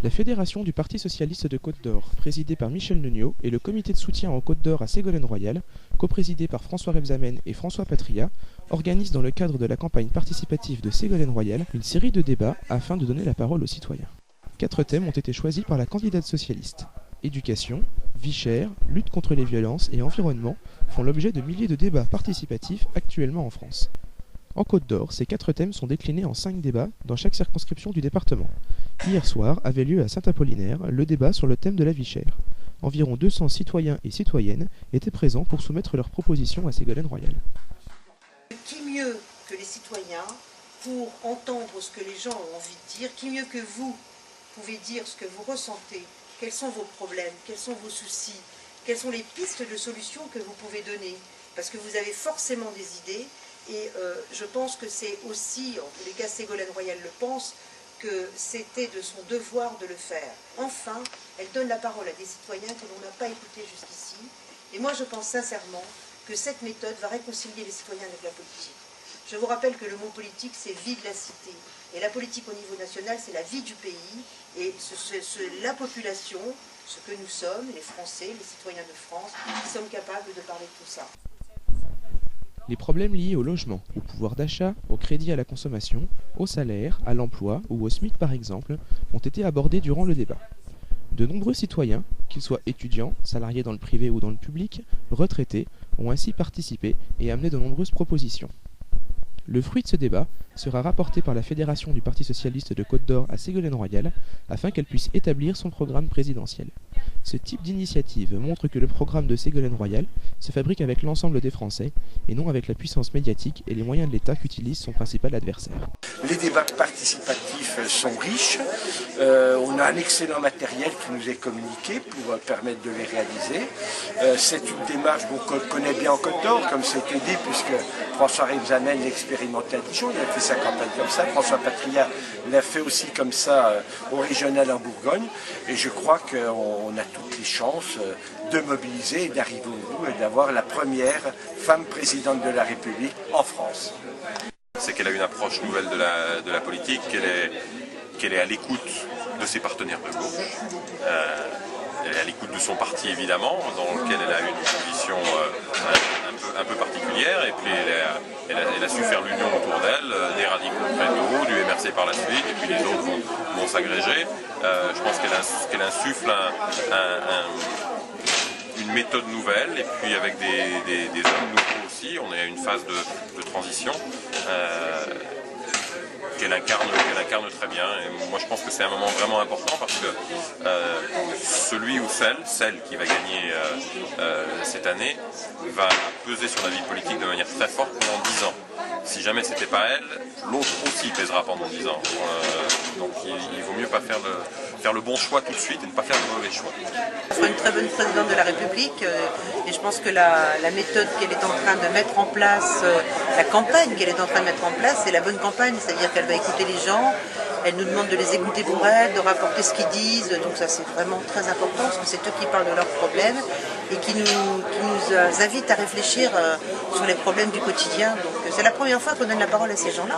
La Fédération du Parti socialiste de Côte-d'Or, présidée par Michel Neugnot, et le comité de soutien en Côte-d'Or à Ségolène-Royal, coprésidé par François Rebsamen et François Patria, organisent dans le cadre de la campagne participative de Ségolène-Royal une série de débats afin de donner la parole aux citoyens. 4 thèmes ont été choisis par la candidate socialiste. Éducation, vie chère, lutte contre les violences et environnement font l'objet de milliers de débats participatifs actuellement en France. En Côte-d'Or, ces 4 thèmes sont déclinés en 5 débats dans chaque circonscription du département. Hier soir avait lieu à Saint-Apollinaire le débat sur le thème de la vie chère. Environ 200 citoyens et citoyennes étaient présents pour soumettre leurs propositions à Ségolène-Royal. Qui mieux que les citoyens pour entendre ce que les gens ont envie de dire, qui mieux que vous pouvez dire ce que vous ressentez, quels sont vos problèmes, quels sont vos soucis, quelles sont les pistes de solutions que vous pouvez donner, parce que vous avez forcément des idées. Et je pense que c'est aussi, en tous les cas Ségolène-Royal le pense, que c'était de son devoir de le faire. Enfin, elle donne la parole à des citoyens que l'on n'a pas écoutés jusqu'ici. Et moi je pense sincèrement que cette méthode va réconcilier les citoyens avec la politique. Je vous rappelle que le mot politique c'est vie de la cité. Et la politique au niveau national c'est la vie du pays. Et la population, ce que nous sommes, les Français, les citoyens de France, qui sommes capables de parler de tout ça. Les problèmes liés au logement, au pouvoir d'achat, au crédit à la consommation, au salaire, à l'emploi ou au SMIC par exemple, ont été abordés durant le débat. De nombreux citoyens, qu'ils soient étudiants, salariés dans le privé ou dans le public, retraités, ont ainsi participé et amené de nombreuses propositions. Le fruit de ce débat sera rapporté par la Fédération du Parti socialiste de Côte-d'Or à Ségolène-Royal afin qu'elle puisse établir son programme présidentiel. Ce type d'initiative montre que le programme de Ségolène-Royal se fabrique avec l'ensemble des Français et non avec la puissance médiatique et les moyens de l'État qu'utilise son principal adversaire. Les débats participatifs sont riches, on a un excellent matériel qui nous est communiqué pour permettre de les réaliser. C'est une démarche qu'on connaît bien en Côte-d'Or, comme c'était dit, puisque François Rebsamen l'expérimentait à Dijon, il a fait sa campagne comme ça, François Patria l'a fait aussi comme ça au régional en Bourgogne, et je crois qu'on a toutes les chances de mobiliser et d'arriver au bout et d'avoir la première femme présidente de la République en France. C'est qu'elle a une approche nouvelle de la politique, qu'elle est à l'écoute de ses partenaires de gauche. Elle est à l'écoute de son parti évidemment, dans lequel elle a une position un peu particulière, et puis elle a su faire l'union autour d'elle, des radicaux près de haut, du MRC par la suite, et puis les autres vont s'agréger. Je pense qu'elle insuffle une méthode nouvelle, et puis avec des hommes nouveaux aussi. On est à une phase de transition qu'elle incarne très bien, et moi je pense que c'est un moment vraiment important parce que celui ou celle qui va gagner cette année va peser sur la vie politique de manière très forte pendant 10 ans. Si jamais c'était pas elle, l'autre aussi pèsera pendant 10 ans. Donc il vaut mieux pas faire le bon choix tout de suite et ne pas faire le mauvais choix. Elle sera une très bonne présidente de la République et je pense que la méthode qu'elle est en train de mettre en place, la campagne qu'elle est en train de mettre en place, c'est la bonne campagne, c'est-à-dire qu'elle va écouter les gens, elle nous demande de les écouter pour elle, de rapporter ce qu'ils disent, donc ça c'est vraiment très important parce que c'est eux qui parlent de leurs problèmes et qui nous invitent à réfléchir sur les problèmes du quotidien. Donc c'est la première fois qu'on donne la parole à ces gens-là.